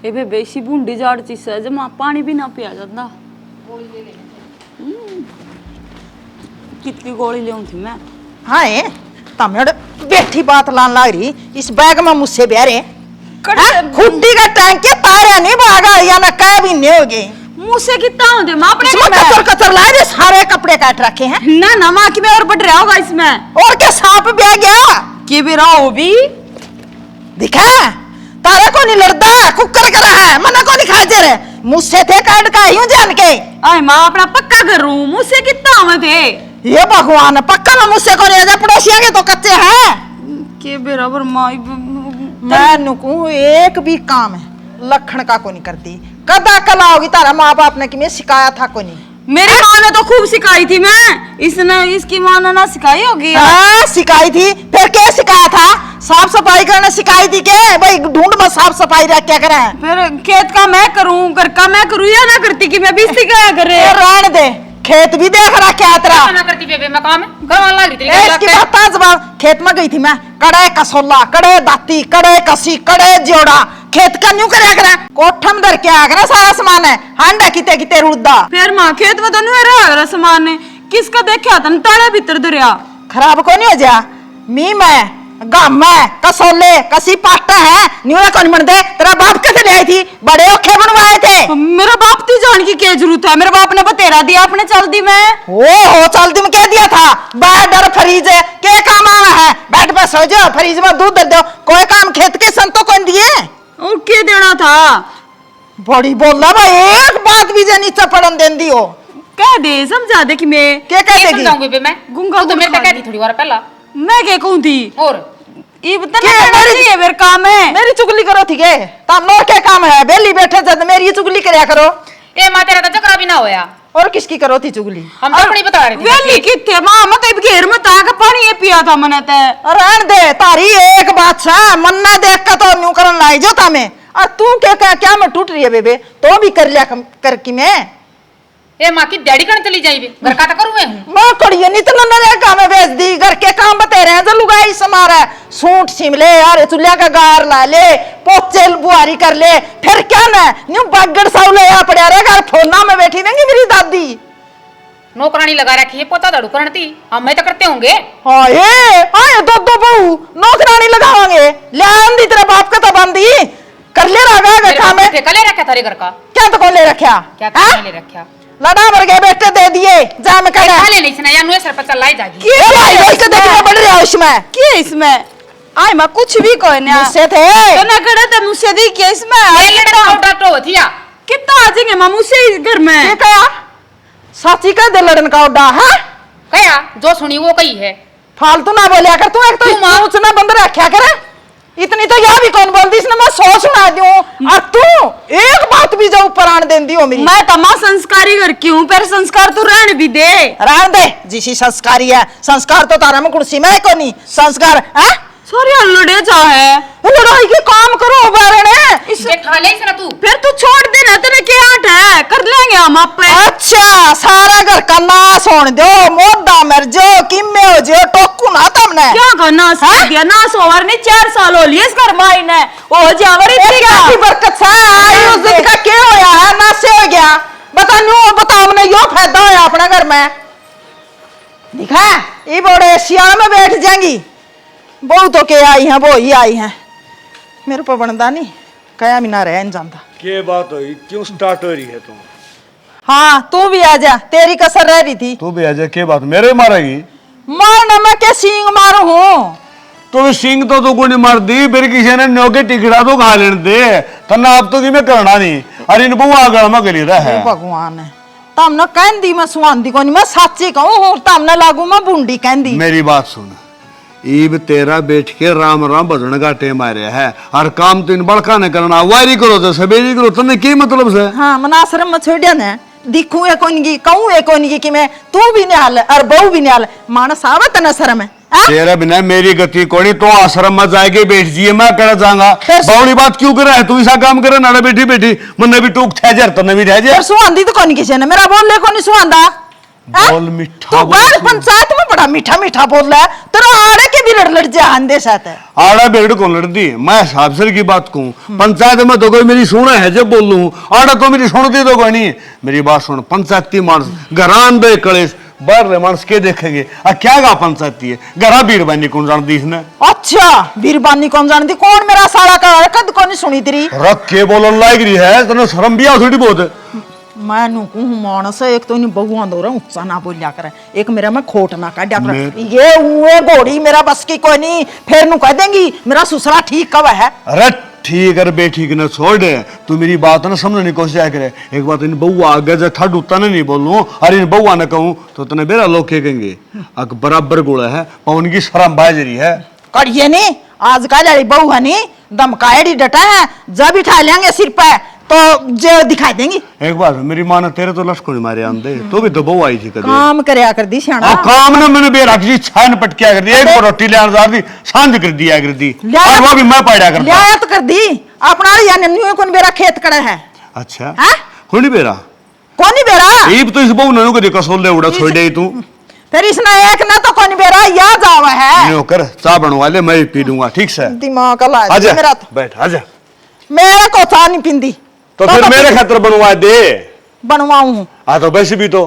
ए बे बेसी बूंदी जाड़ चीज है जमा पानी भी ना पिया जाता। कितनी गोली ले थी मैं। हाँ है तमें बैठी बात लान लग रही इस बैग में मुझसे ब्यारे खुट्टी का टैंक के तारे नहीं भागा या ना कह भी नहीं हो गए मुझसे कितना होते माँ अपने कतर कतर लाए रे सारे कपड़े काट रखे हैं ना माँ की मैं और बढ़ रहा होगा इसमें और क्या सांप ब्याह गया कि भी रहा हो भी दिखा तारे को नहीं लड़ता कुकर कर रहा है मना को नहीं खाते रे मुझसे थे काट का यूं जान के आए माँ अपना पक्का कर रू मुझसे कितना हुए थे ये भगवान पक्का में मुझसे को नहीं पड़ोसिया के तो कच्चे हैं के बराबर माँ मैं नुकू एक भी काम है लखन का को नहीं करती कदा कला होगी तारा माँ बाप ने कि मैं सिखाया था को नहीं मेरी माँ ने तो खूब सिखाई थी मैं इसने इसकी माँ ने ना सिखाई होगी हाँ सिखाई थी फिर क्या सिखाया था साफ सफाई करना सिखाई थी के भाई ढूंढ में साफ सफाई रख क्या करें फिर खेत का मैं करूँ घर का मैं करूँ या ना करती कि मैं भी सिखाया करे रहने दे खेत भी देख रहा क्या तेरा ना करती बेबे मैं काम करवाने लग रही थी इसकी बात था जवाब खेत में गई थी मैं कड़े कसोला कड़े दाती कड़े कसी कड़े जोड़ा खेत का न्यू करे करा कोठम दर क्या करा सारा सामान है हांडा किते किते रुदा फिर माँ खेत में तो नहीं रहा सामान ने किसका देखा था ताले भीतर दरिया खराब को नहीं हो जा मी मैं गाम में कसोले कसी पाटा है न्यूरा कौन बन दे तेरा बाप कैसे ले आई थी बड़े औखे बनवाए थे मेरा बाप थी जान की क्या जरूरत है मेरे बाप ने बतेरा दिया अपने चल दी मैं हो चल दी में कह दिया था बैठ डर फ्रीज है के काम आवा है बैठ पे सो जाओ फ्रीज में दूध दे दो कोई काम खेत के संतो कौन दिए और क्या देना था बड़ी बोल रहा भाई एक बात भी जे नीचे पड़न देन दी हो कह दे समझा दे कि मैं क्या कह देगी समझाऊं बेबे मैं गुंगा तो मेरे को कहती थोड़ी बार पहला मैं क्या कहूं थी और ये बता मेरी मेरा काम है मेरी चुगली करो थी के तब नौर क्या काम है बेली बैठे जद मेरी चुगली करया करो ए मां तेरा तो झगड़ा भी ना होया और किसकी करो थी चुगली हम तो अपनी बता रहे थे वेली किथे मां मत अब घेर मत आके पानी ये पिया था मने ते रहन दे तारी एक बात छा मन्ना देख के तो न्यू करन लाई जो तामे और तू क्या मैं टूट रही है बेबे तो भी कर लिया कर की मैं ए मां की डैडी कण चली जाई बे घर का तो करूं मैं हूं मां कड़िए नहीं तो नरेगा में भेज दी घर के काम बते रहे जो लुगाई समारा सूट सिमले यार चुल्हा का गार ला ले पोचे बुआरी कर ले फिर क्या ना न्यू बागड़ साउले या पड़या रे घर फोना में बैठी रहेंगी मेरी दादी नौकरानी लगा रखी है पोता दाड़ू करती हम मैं तो करते होंगे हां ये दो बहू नौकरानी लगावांगे ले आंदी तेरे बाप का तो बंदी कर ले रहा है काम में ठेका ले रखा थारे घर का क्या तो कौन ले रखा क्या तो ले रखा लड़ा भर गए बेटे दे दिए जा मैं कह खा ले नहीं सुना या नुए सर पर चलाई जागी ये भाई भाई के देखने पड़ रहा है इसमें क्या इसमें आय मां कुछ भी कोई ना मुझसे थे तो ना करे तो मुझसे दी क्या इसमें ये लड़का डॉक्टर होथिया कितना आ जाएंगे मां मुझसे इस घर में ये कहा साची का दे लड़न का उड़ा है कया जो सुनी वो कही है फालतू ना बोलिया कर तू एक तो मुझसे ना बंद रखा करे इतनी तो यह भी कौन बोलती इसने मैं सौ सुना दूं और तू एक बात भी जो ऊपर आन देंदी हो मेरी मैं तमा संस्कारी घर की हूं पर संस्कार तू रहने भी दे रहन दे जिसी संस्कारी है संस्कार तो तारा में कुर्सी में को नहीं संस्कार है सॉरी लड़े चाहे लड़ाई के काम करो बारने इसे खा ले ना तू फिर तू छोड़ दे ना तेरे क्या आठ है कर लेंगे हम आप पे अच्छा सारा घर का नाश होने दो मोदा मर जो किम्मे हो जो टोकू ना तुमने क्या करना सह दिया ना सोवर ने 4 साल हो लिए इस घर माई ने ओ जावर इतनी क्या की बरकत है आई उस दिन का क्या होया है ना से हो गया बताओ हमने यो फायदा होया अपना घर में दिखा ये बड़े सियाल में बैठ जाएंगी बहु तो के आई हैं वो ही आई हैं मेरे पर बनता नहीं कया भी ना रह जानता क्या बात हुई क्यों स्टार्ट हो रही है तुम हाँ तू भी आ जा तेरी कसर रह रही थी तू भी आ जा क्या बात मेरे मारेगी मारना मैं क्या सींग मारू हूँ तो सिंह तो तू को नहीं मार दी फिर किसी ने न्योके टिकड़ा तो खा लेने दे तना अब तो कि मैं करना नहीं अरे इन बुआ गल में गली रहा है भगवान है तम न कहंदी मैं सुहांदी को नहीं मैं सच्ची कहूँ तम न लागू मैं बूंदी कहंदी मेरी बात सुन ईब तेरा बैठ के राम राम भजन का टेम आ रहा है और काम तो इन बड़का ने करना वारी करो तो सवेरी करो तने की मतलब से हाँ मनासरम में छोड़िया ने दिखूं है कोई की कहूं है कोई की कि मैं तू भी निहाल और बहू भी निहाल मानस आवत न शर्म है तेरा बिना मेरी गति कोनी तो आश्रम में जाके बैठ जिए मैं कर जाऊंगा बौड़ी बात क्यों कर रहा है तू ऐसा काम करे ना बैठी बैठी मन भी टूक ठहर तने भी ठहर सुहांदी तो कोनी किसी ने मेरा बोल ले कोनी सुहांदा बोल मीठा तू बोल बाहर पंचायत में बड़ा मीठा मीठा बोल रहा है, तेरा आड़े के भी लड़ जा आंदे साथ है। आड़ा बेड़ को लड़ती मैं साबसर की बात कहूँ पंचायत में तो कोई मेरी सुना है जब बोल लूँ आड़ा तो मेरी सुनती तो कोई नहीं। मेरी बात सुन पंचायती मानस घरान बे कलेश बाहर रे मानस के देखेंगे आ क्या गा पंचायती है घरा भीड़ बानी कौन जानती इसने। अच्छा बीरबानी कौन जानती, कौन मेरा साला का कद कौन सुनी तेरी रख के बोलन लायक रही है तने शर्म भी आ थोड़ी बहुत। मैं नु कहूं मानस एक तो इन बहुआ दो रहा ऊंचा ना बोलिया करे, एक मेरा मैं खोट ना काढ़ा कर ये हुए घोड़ी मेरा बस की कोई नहीं, फिर नु कह देंगी मेरा ससुरा ठीक कब है। अरे ठीक है बेटी की न छोड़ दे तू मेरी बात ना समझने की कोशिश करे। एक बात इन बउआ आगे जब ठड तने नहीं बोलूं अरे इन बउआ न कहूं तो तने बेरा लोग के कहेंगे अक बराबर गुड़ है पवन की शर्म बाजरी है। करिए नहीं आज का लड़ी बहू है नहीं दमकाएड़ी डटा है, जब बिठा लेंगे सिर पे तो जो दिखाई देंगी। एक बार मेरी माँ ने तेरे तो लश्कर नहीं मारे आंदे तो भी तो बहू आई थी कभी काम करया कर दी श्याना काम ना मैंने बेरा की छान पटकिया कर दी एक बार रोटी ले जा दी सांझ कर दिया कर दी और वो भी मैं पड़ा कर लिया तो कर दी अपना या न्यू कौन बेरा खेत कड़ा है। अच्छा हैं कौन बेरा कौन बेरा ये तो इस बहू ने को कसोल ले उड़ा छोड़ दे तू फिर इसने एक ना तो कौन बेरा या जावा है न्यू कर चाय बनवा ले मैं पी दूंगा ठीक से दिमाग ला आजा मेरा तो बैठ आजा मेरा को चाह नहीं पिंदी तो फिर मेरे खातर बनवा दे बनवाऊं हाँ तो वैसे भी तो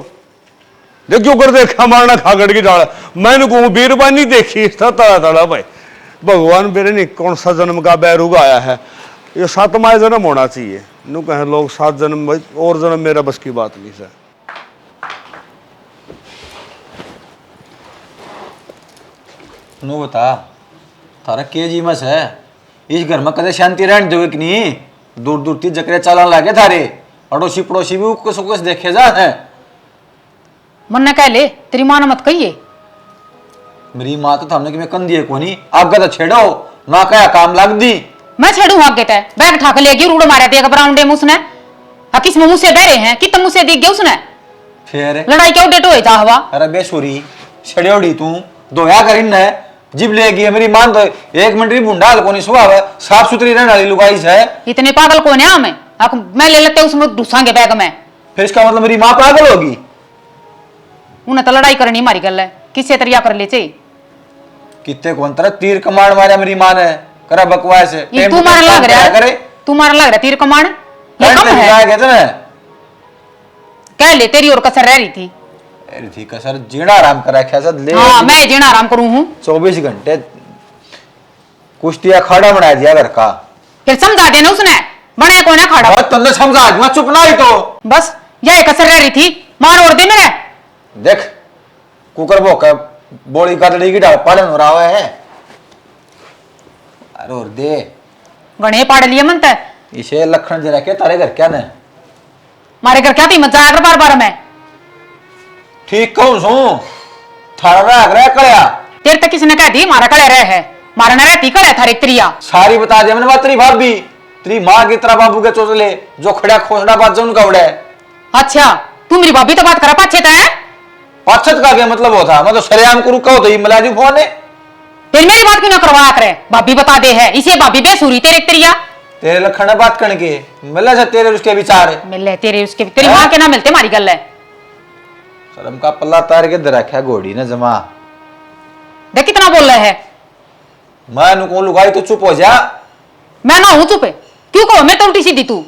देख क्यों कर देखा मारना खागड़ की डाल मैंने कहूँ बीरबानी देखी तड़ा तड़ा भाई भगवान मेरे ने कौन सा जन्म का बैरूग आया है ये सातवां जन्म होना चाहिए नू कहे लोग 7 जन्म और जन्म मेरा बस की बात नहीं सर। नो बता थारा के जी मस है इस घर में कदे शांति रहने दोगे कि नहीं, दूर दूर ती जकरे चालान लागे थारे अड़ोसी पड़ोसी भी कुछ कुछ देखे जा है। मन कह ले तेरी मां ने मत कहिए। मेरी माँ तो थाने कि मैं कंदी है कोनी आगे तो छेड़ो ना क्या काम लग दी मैं छेड़ू आगे तय बैग ठाक लेगी रूड़ मारे देगा ब्राउन डे उसने किस मुंह से बहरे हैं कितने मुंह से दिख गए उसने फिर लड़ाई क्यों डेट हो जा हवा। अरे बेसुरी छेड़ोड़ी तू दोया कर इन है जिब लेगी मेरी मान तो 1 मिनट भी बुंडाल कोनी सुबह साफ सुथरी रहने वाली लुगाई है। इतने पागल कौन है हमें मैं ले लेते उसमें घुसांगे बैग में। फिर इसका मतलब मेरी माँ पागल होगी। उन्हें तो लड़ाई करनी मारी गल है किससे तरिया कर ले चाहिए कितने कौन तरह तीर कमांड मारा मेरी माँ ने करा बकवास है तू मारने लग रहा करे तू मारने लग रहा तीर कमान ये कम है कह ले तेरी और कसर रह रही थी। अरे ठीक है सर जीना आराम करा क्या ले हाँ मैं जीना आराम करूं हूँ 24 घंटे कुश्तिया खाड़ा बना दिया घर का। फिर समझा देना उसने बने कौन है खाड़ा बहुत तुमने समझा दूंगा चुप ना ही तो बस यह कसर रह रही थी मार और दे मेरे देख कुकर वो का बोली कतड़ी की डाल पालन हो रहा है अरे और दे गणे पाड़ लिए मन तय इसे लखन जरा के तारे घर क्या ने मारे घर क्या थी मत जाया कर बार बार मैं ठीक कहूं सू थारा राग रहा कड़या तेरे तक किसने कह दी मारा कड़े रहे है मारा न रहती कड़े थारे त्रिया सारी बता दे मैंने बात तेरी भाभी तेरी माँ की तरह बाबू के चोचले जो खड़ा खोसड़ा बात जो उनका उड़ा है। अच्छा तू मेरी भाभी तो बात करा पाछे है पाछत का क्या मतलब होता मैं तो सरेआम करूं कहो तो ये मिला दी फोन है फिर मेरी बात क्यों ना करवाया करे भाभी बता दे है इसे भाभी बेसुरी तेरे त्रिया तेरे लखन ने बात करने के मिला जा तेरे उसके विचार है मिले तेरे उसके तेरी माँ के ना मिलते मारी गल है शर्म का पल्ला तार के दर रखा घोड़ी ने जमा देख कितना बोल रहे है मैं नुको लुगाई तो चुप हो जा मैं ना हूं चुप क्यों कहो मैं तो उल्टी सीधी तू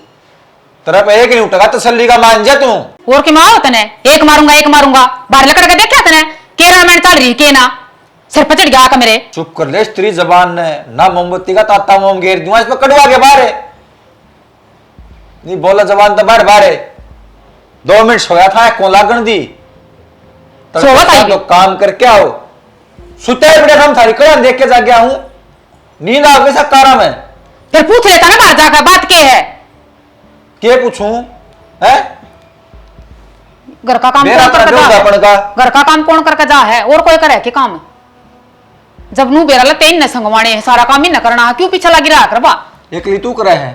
तरफ एक नहीं उठेगा तसल्ली का मान जा तू और की माँ होता ने एक मारूंगा बाहर लकड़ के देखा तने केरा में चल रही के ना सिर पर चढ़ गया का मेरे चुप कर ले स्त्री जबान ने ना मोमबत्ती का ताता मोम घेर दूंगा इस पर कड़वा के बाहर नहीं बोला जबान तो बाहर बाहर 2 मिनट सोया था कौन लागण दी सोवत आई तो काम करके आओ सुते पड़े हम थारी कड़न देख के जा गया हूं नींद आ गई सा कारा में फिर पूछ लेता ना बाहर जाकर बात के है के पूछूं है घर का काम मेरा कौन करके जा अपन का है? घर का काम कौन करके जा है और कोई करे के काम जब नू बेरा लगते इन न संगवाणे सारा काम ही न करना क्यों पीछे लगी रहा करवा एकली तू करे है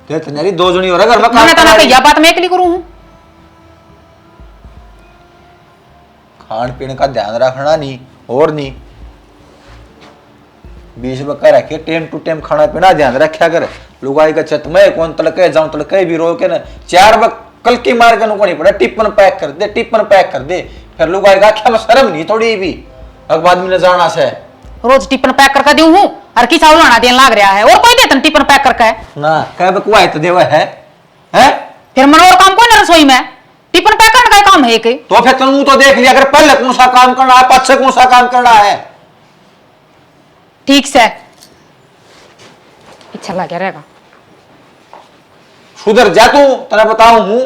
ते तनेरी 2 जणी हो रहा घर में मैंने काम तना करा कहिया बात मैं अकेली करूं हूं खान पीने का ध्यान रखना नहीं और नहीं 20 बका रखे टाइम टू टाइम खाना पीना ध्यान रखा कर लुगाई का छत में कौन तड़के जाऊं तड़के भी रो के ना 4 बक कल की मार के नुको नहीं पड़ा टिप्पन पैक कर दे फिर लोग आएगा क्या मैं शर्म नहीं थोड़ी भी अखबार में न जाना से रोज टिफिन पैक करके दूं हूं और की चावल आना देन लाग रहा है और कोई देतन टिफिन पैक करके ना कह बकुआ तो देवा है हैं फिर मन और काम कौन रसोई में टिफिन पैक करने का काम है कि तो फिर तुम तो देख लिया अगर पहले कौन सा काम करना है पीछे कौन सा काम करना है ठीक से अच्छा लग रहेगा सुधर जा तू तेरा बताऊं हूं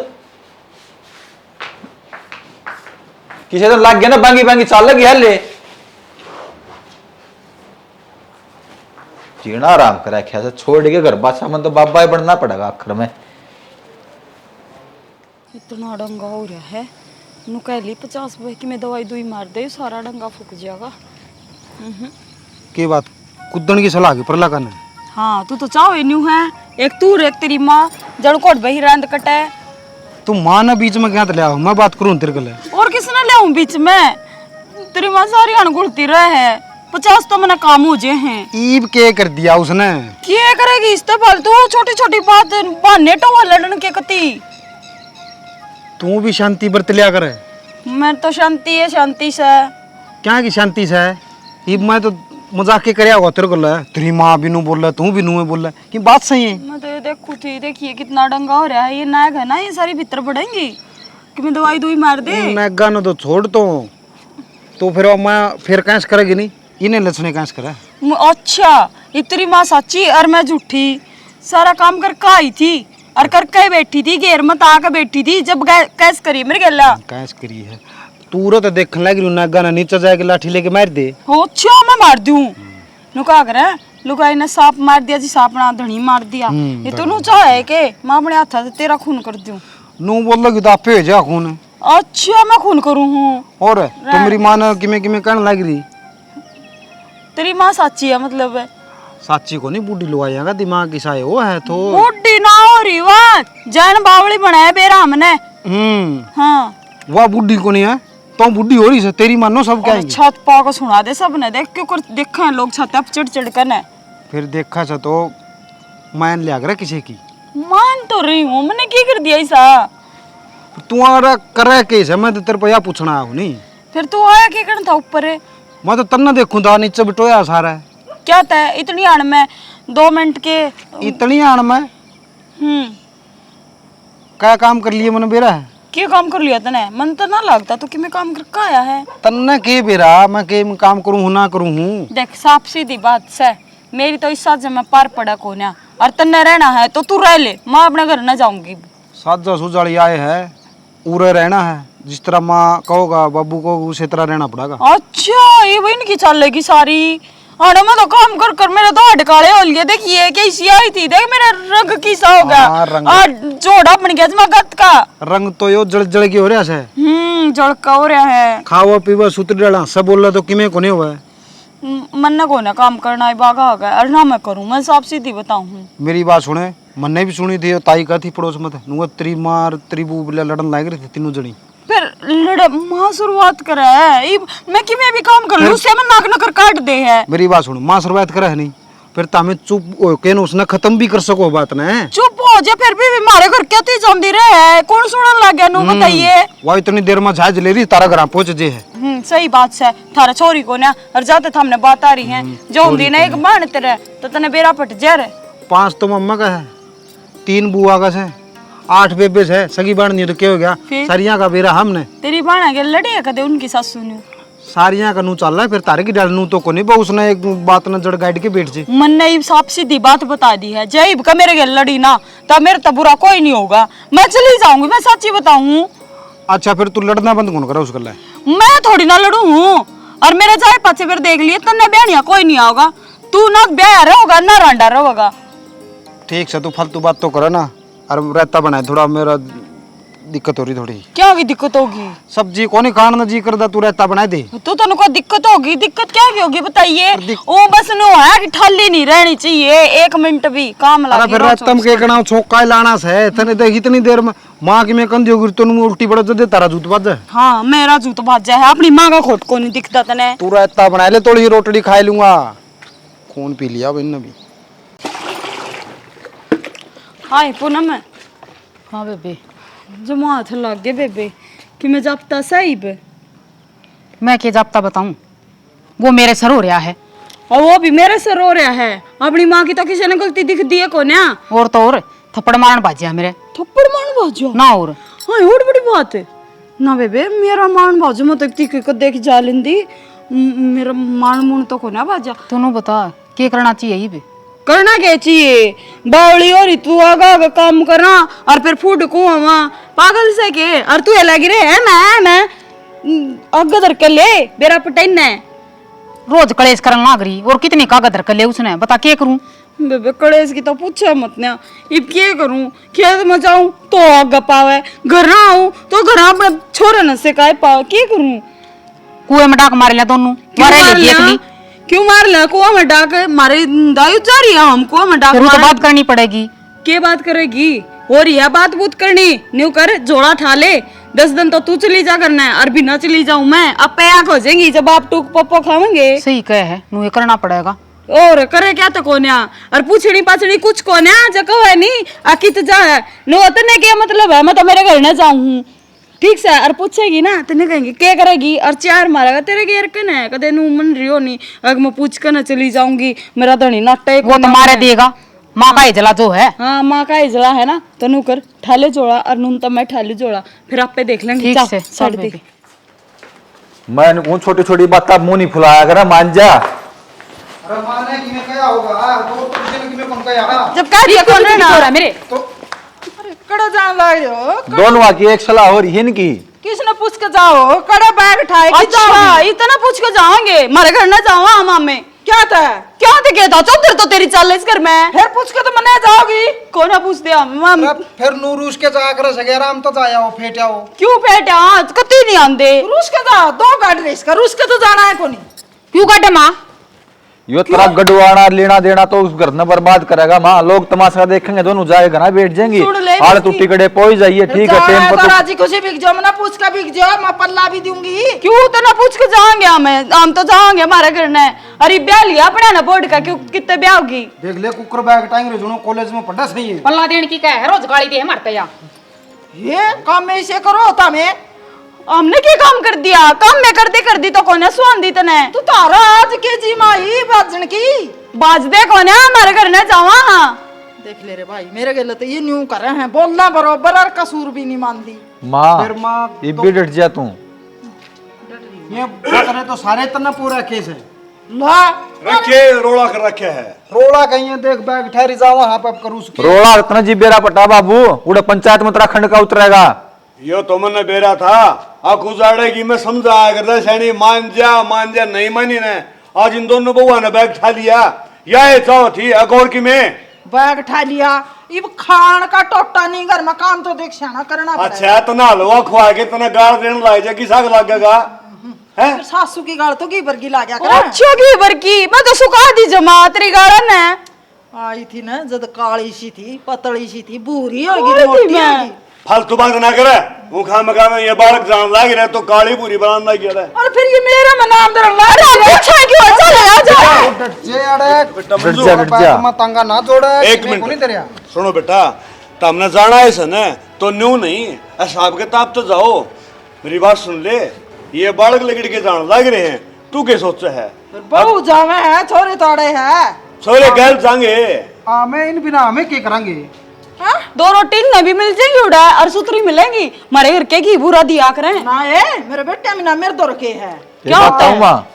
किसी दिन लग गया ना बांगी बांगी चाल लगी है ले जीना आराम करा क्या से छोड़ के घर बादशाह मन तो बाबा ही बनना पड़ेगा आखिर में इतना डंगा हो रहा है नु कह ली 50 रुपए की मैं दवाई दुई मार दे सारा डंगा फूक जाएगा। के बात कुद्दन की सलाह की परला करने हाँ तू तो चाहो न्यू है एक तू एक तेरी माँ जड़ कोट बही रंद कटे तू मां ना बीच में क्या ले आओ मैं बात करूं तेरे गले और किसने ले आऊं बीच में तेरी माँ सारी अनगुलती रहे है 50 तो मैंने काम हो जे हैं ईब के कर दिया उसने क्या करेगी इस तो फालतू छोटी छोटी बात बहाने टोवा लड़न के कती तू भी शांति बरत लिया करे मैं तो शांति है शांति से क्या की शांति से है ईब मैं तो मजाक के करया होगा तेरे गले तेरी मां भी नू बोल रहा तू भी नू बोल रहा कि बात सही है मैं तो ये देखू थी देखिए कितना डंगा हो रहा है ये नायक है ना ये सारी भीतर बढ़ेंगी कि मैं दवाई दुई मार दे नगा न तो छोड़ तो फिर मैं फिर कैस करेगी नहीं इन्हें लक्षण कैस करे अच्छा ये तेरी माँ सच्ची और मैं झूठी सारा काम कर आई थी और करके बैठी थी घेर मत आके बैठी थी जब कैस करी मेरे गला कैस करी है तू तो देखने लग रही नगा ना नीचे जाके लाठी लेके मार दे हो अच्छा मैं मार दूं नुका करे लुगाई ने सांप मार दिया जी सांप ना धनी मार दिया ये तो नु चाहे के मैं अपने हाथ से तेरा खून कर दूं नू बोल लगी तो आपे जा खून अच्छा मैं खून करूं हूं और तो मेरी मां ने किमे किमे कहने लग रही तेरी माँ सच्ची है मतलब साची को नहीं बूढ़ी लुआएगा दिमाग की साए वो है तो बूढ़ी ना हो रही बात जैन बावली बनाया बेरा हमने हाँ वह बूढ़ी को नहीं है तो बूढ़ी हो रही है तेरी मानो सब क्या छत पा को सुना दे सबने देख क्यों कर देखा लोग छत पे चिड़ चिड़ करने फिर देखा था तो मान लिया कर किसी की मान तो रही हूँ मैंने क्या कर दिया ऐसा तुम्हारा करे केस है मैं तो तेरे पे या पूछना हूँ नहीं फिर तू आया क्या करना था ऊपर है मैं तो तन्ना देखूं था नीचे बिटोया सारा क्या तय इतनी आड़ में 2 मिनट के इतनी आण में क्या काम कर लिए मैंने बेरा है क्या काम कर लिया तने मन तो ना लगता तो कि मैं काम करके आया है तन्ना के बेरा मैं के काम करूं हूं ना करूं हूं देख साफ सीधी बात से मेरी तो इस साथ से मैं पार पड़ा को ना और तन्ने रहना है तो तू रह ले मैं अपने घर न जाऊंगी साजा सुजाड़ी आए है उरे रहना है जिस तरह माँ कहोगा बाबू को उसी तरह रहना पड़ेगा अच्छा ये वही इनकी चलेगी सारी अरे मैं तो काम कर कर मेरे तो हट काले हो लिए देखिए कैसी आई थी देख मेरा रंग किसा हो गया और जोड़ा बन गया मैं गत का रंग तो यो जड़ जड़ के हो रहा है जड़का हो रहा है खावा पीवा सूत्र डाला सब बोल रहा तो किमे को नहीं हुआ है मन को ना काम करना है बागा हो गया और ना मैं करूं मैं साफ सीधी बताऊं मेरी बात सुने मन्ने भी सुनी थी ताई का थी पड़ोस में नुआ तेरी मार तेरी बू लड़न लाग रही थी तीनों जनी फिर लड़ मां शुरुआत करे है मैं कि मैं भी काम कर लूं उससे मैं नाक नकर काट दे है मेरी बात सुन मां शुरुआत करे है नहीं फिर तामे चुप के न उसने खत्म भी कर सको बात ने चुप हो जा फिर भी मारे घर क्या ती जमदी रहे है कौन सुनन लग गया नु बताइए वो इतनी देर में झाज ले रही तारा घर पहुंच जे है सही बात है थारा छोरी को ना और जाते थ हमने बात आ रही है जो दिन एक बाण तेरे तो तने बेरा पट जा रे 5 तो मम्मा का है 3 बुआ का है 8 बेबे है सगी बाण नहीं तो क्या हो गया सारियां का बेरा हमने तेरी बाण के लड़ी है कदे उनकी सासू ने सारियां का नू चल रहा है फिर तारे की डाल नू तो को नहीं बहु उसने एक बात न जड़ गाइड के बैठ जी मन ने साफ सीधी बात बता दी है जय का मेरे गल लड़ी ना तब मेरे तो बुरा कोई नहीं होगा मैं चली जाऊंगी मैं सच्ची बताऊं अच्छा फिर तू लड़ना बंद कौन करा उसका मैं थोड़ी ना लड़ू हूँ और मेरे चाहे पाछे फिर देख लिए तन्ने ब्याह कोई नहीं आओगा तू ना ब्याह रहोगा ना रांडा रहोगा ठीक से तू फालतू बात तो करे ना और रहता बनाए थोड़ा मेरा दिक्कत हो रही थोड़ी क्या होगी दिक्कत होगी सब्जी कौन खाना जी करदा तू रहता बनाए दे तो तनु को दिक्कत होगी दिक्कत क्या की होगी बताइए वो बस नो है कि ठाली नहीं रहनी चाहिए 1 मिनट भी काम लगी फिर रहतम के गणाव छोका लाना से तने देख इतनी देर में मां की में कंदी होगी तनु उल्टी पड़ जदे तारा जूत बाज हां मेरा जूत बाज है अपनी मां का खोट को नहीं दिखता तने तू रहता बना ले थोड़ी रोटी खा लूंगा खून पी लिया बिन भी हाय पूनम हाँ बेबे जो हाथ लग गए बेबे कि मैं जापता साहिब मैं क्या जापता बताऊं, वो मेरे सर हो रहा है। और वो भी मेरे से रो रहा है। अपनी माँ की तो किसी ने गलती दिख दी है को ना। और तो और थप्पड़ मारन बाजिया मेरे थप्पड़ मान बाजो ना। और हाँ और बड़ी बात है ना बेबे, मेरा मान बाजो मत तीखे को देख जा लेंदी। मेरा मान मुन तो को ना बाजा। तूने बता क्या करना चाहिए ये भी? करना क्या चाहिए? बावली और तू आगा आगा काम करना और फिर फूड को हवा पागल से के। और तू लगी रे है मैं आगे धर के ले मेरा पटैन है। रोज कलेश करन लाग रही और कितनी कागज रख ले उसने, बता क्या करूं? बेबे कलेश की तो पूछा मत ना। इब क्या करूं? खेत में जाऊं तो आग पावे, घर आऊं तो घर अपने छोरे न से काय पावे। क्या करूं? कुएं में डाक मार लिया दोनों। क्यों मार लिया? कुआं में डाक मारे दायु जा रही है। हम कुआं में डाक फिर वो तो मारे। बात करनी पड़ेगी। क्या बात करेगी? और यह बात बूत करनी न्यू कर जोड़ा ठा ले। 10 दिन तो तू चली जा करना है और भी ना चली जाऊं मैं। अब पैक हो जाएंगी जब आप टूक पप्पो खावेंगे। सही कहे है, नु ये करना पड़ेगा। और करे क्या तो कोन्या और पूछनी पाछनी कुछ कोन्या जको है नी आकित जा है नो तने क्या मतलब है? मैं तो मेरे घर न जाऊं ठीक से। और पूछेगी ना तने कहेंगे क्या करेगी और चार मारेगा तेरे के यार कने है कदे नु मन रियो नी। अगर मैं पूछ कर न चली जाऊंगी मेरा धनी नाटे वो तो मारे देगा, माँ का इजला जो है। हाँ माँ का इजला है ना। तो नू कर ठाले जोड़ा और नून तो मैं ठाले जोड़ा फिर आप पे देख लेंगे। ठीक चल, से छोड़ चल दे। बेबी। मैं कहूँ छोटी छोटी बात आप मुंह नहीं फुलाया करा, मान जा। अरे माने कि मैं क्या होगा तो किसी ने कि मैं कम कया जब कह दिया कौन है ना मेरे तो अरे कड़ा जान लाग रहे हो? दोनों की एक सलाह हो रही है इनकी। किसने पूछ के जाओ? कड़ा बैग उठाए कि अच्छा जाओगी? इतना पूछ के जाओगे? मारे घर न जाओ हम मामे क्या था? क्या थे कहता चौधर तो तेरी चाल इस घर में। फिर पूछ के तो मने जाओगी? कौन है पूछ दिया मम फिर नूरूस के जा कर सके आराम तो जाया हो फेट आओ। क्यों बेटा आज कती नहीं आंदे? रूस के जाओ, 2 गाड़ी रेस का रूस के तो जाना है कोनी। क्यों काटे माँ? यो तेरा गडवाना लेना देना तो उस घर न बर्बाद करेगा। माँ लोग तमाशा देखेंगे, दोनों जाए घर बैठ जाएंगी। सुन ले हाल इसकी। तू टिकटे पहुंच जाइए, ठीक है टेम तो पर राजी खुशी बिक जाओ, मना पूछ के बिक जाओ, मैं पल्ला भी दूंगी। क्यों तो ना पूछ के जाएंगे हम तो जाएंगे हमारे घर ने। अरे ब्याह लिया अपने ना बोर्ड का क्यों कितने ब्याह होगी? देख ले कुकर बैग टाइम रे जुनो कॉलेज में पढ़ा सही है। पल्ला देने की क्या है, रोज गाली दे मरते या। ये काम में इसे करो होता में। हमने क्या काम कर दिया? काम में कर दी तो कौन है सुन दी तने? तू तारा आज के जी माई बाजन की बाज दे कौन है हमारे घर ने जावा। देख ले रे भाई, मेरे गले तो ये न्यू कर रहे हैं, बोलना बरोबर और कसूर भी नहीं मानती। माँ फिर माँ ये भी डट जा तू। ये बात रहे तो सारे तना पूरा केस है। ला रखे रोड़ा कर रखे है। रोड़ा कहीं है, देख बैग ठहरी जाओ वहां पे करूँ रोड़ा इतना जी बेरा पटा बाबू, उड़े पंचायत में उत्तराखंड का उतरेगा। यो तो मैंने बेरा था आख उजाड़ेगी मैं समझाया करता सैनी मान जा नहीं मानी ने। आज इन दोनों बउआ ने बैग ठा लिया या ये चाहो थी अगौर की में। बैग उठा लिया, इब खान का टोटा नहीं घर में काम तो देख शाना करना पड़ेगा। अच्छा तना हलवा खुआ के तना गाड़ देने लाग जा किसा लगेगा है? फिर सासू की गाल तो की बरगी ला गया कर। अच्छा की बरकी मैं तो सुखा दी जमा तेरी गाड़न है। आई थी ना जद काली सी थी, पतली सी थी, बूरी होगी मोटी होगी। फालतू बात ना करे। वो खा मका में ये बालक जान लाग रहा तो काली पूरी बनाना लग गया। और फिर ये मेरा में नाम दर ला अरे अच्छा क्यों चल आ जा। डट जे अड़े डट जा, डट जा। मैं तंगा ना जोड़े एक मैं को नहीं मिनट तेरे सुनो बेटा, तुमने जाना है सन तो न्यू नहीं हिसाब किताब तो जाओ। मेरी बात सुन ले, ये बालक लकड़ी के जान लग रहे हैं, तू क्या सोचा है? बहु जावे है, छोरे तोड़े है। छोरे गैल जाएंगे। मैं इन बिना हमें क्या करेंगे? हाँ? 2 रोटी न भी मिल जाएगी उड़ा और सुतरी मिलेंगी। मारे घर के घी बुरा दिया करें। ना ये मेरे बेटे में ना मेरे दो रखे है। क्या होता है माँ,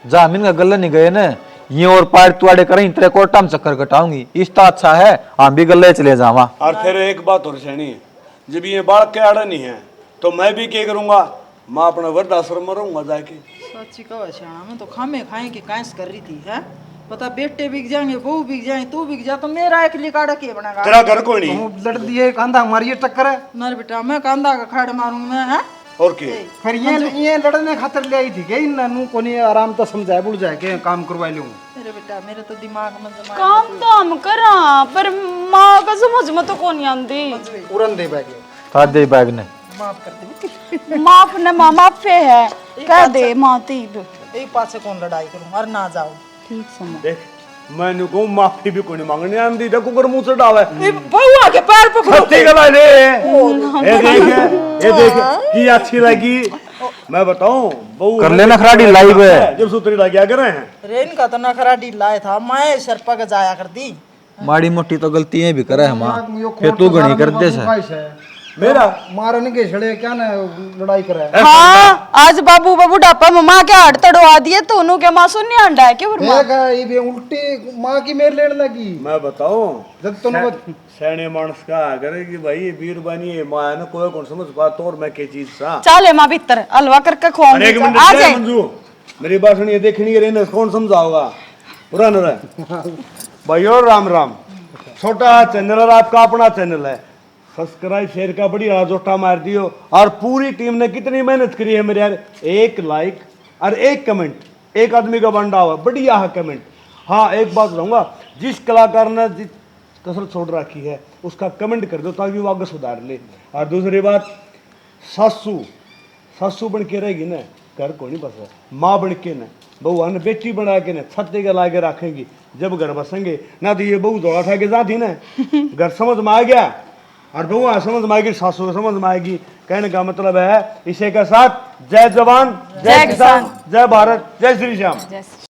जमीन का गल्ला नहीं गए ना, ये और पार तुआड़े करें तेरे कोटा में चक्कर कटाऊंगी। इस तो अच्छा है हम भी गल्ले चले जावा। और फिर एक बात और सैनी, जब ये बालक के आड़ा नहीं है तो मैं भी क्या करूंगा? मैं अपना वृद्धाश्रम में रहूंगा जाके। सच्ची कहो श्यामा, मैं तो खामे खाए की कांस कर रही थी है। पता बेटे बिक जाएंगे, बहू बिक जाए, तू बिक जा तो मेरा एक लिकाड़ा के बनेगा। तेरा घर कौन नहीं हम लड़ दिए कंधा हमारी ये टक्कर है। नर बेटा मैं कांदा का खाड़ मारूंगा मैं है। और के फिर ये लड़ने खातर ले आई थी के इन नू कोनी आराम तो समझाए बुड़ जाए के काम करवा लूं। मेरे बेटा मेरे तो दिमाग में जमा काम तो हम करा पर माँ का समझ में तो कौन आंदी। उड़न दे बैग खा दे बैग ने। माफ कर दे। माफ न माफ पे है कह दे माँ तीब। एक पास से कौन लड़ाई करूं और ना जाओ। ठीक समझ। देख मैंने को माफी भी कोई मांगने आंदी देखो कर मुंह से डावे। बहू आके पैर पकड़ो। सत्ती गला ले ये देख कि अच्छी लगी मैं बताऊं बहू कर लेना खराडी लाइव है। जब सूत्री ला क्या कर रहे हैं। रेन का तो नखरा ढीला है था, मैं सर पक जाया कर दी। माड़ी मोटी तो गलतियां भी करे हम फिर तू गणी कर दे से मेरा मारने के छड़े क्या ना लड़ाई करे। हाँ आज बाबू बाबू डापा मम्मा के हाथ तड़वा दिए तो उन्हों के मां सुनने अंडा है क्या बुरमा ये भी उल्टी माँ की मेर लेने लगी। मैं बताऊं जब तुम सैने मानस का करेगी भाई बीरबानी है मां है ना कोई कौन समझ पाता और मैं के चीज सा। चले माँ भीतर हलवा करके अरे खुआऊंगी एक मिनट आ रुक जाए मंजू मेरी बात सुनिए देखनी है रेने कौन समझाओगा पुराना रहे भाई और राम राम। छोटा चैनल और आपका अपना चैनल है सब्सक्राइब शेयर का बड़ी जोटा मार दियो और पूरी टीम ने कितनी मेहनत करी है मेरे यार। एक लाइक और एक कमेंट एक आदमी का बंडा हुआ बढ़िया है कमेंट। हाँ एक बात कहूँगा जिस कलाकार ने जिस कसरत छोड़ रखी है उसका कमेंट कर दो ताकि वो आगे सुधार ले। और दूसरी बात सासू सासू बन के रहेगी ना घर को नहीं बस माँ बन के ना बहू ने बेटी बना के ना छत्ते के लाके रखेंगी जब घर बसेंगे ना तो ये बहू दौड़ा उठा के जाती ना घर समझ में आ गया और बहू समझ में आएगी सासू समझ में आएगी। कहने का मतलब है इसे के साथ जय जवान जय किसान जय भारत जय श्री श्याम।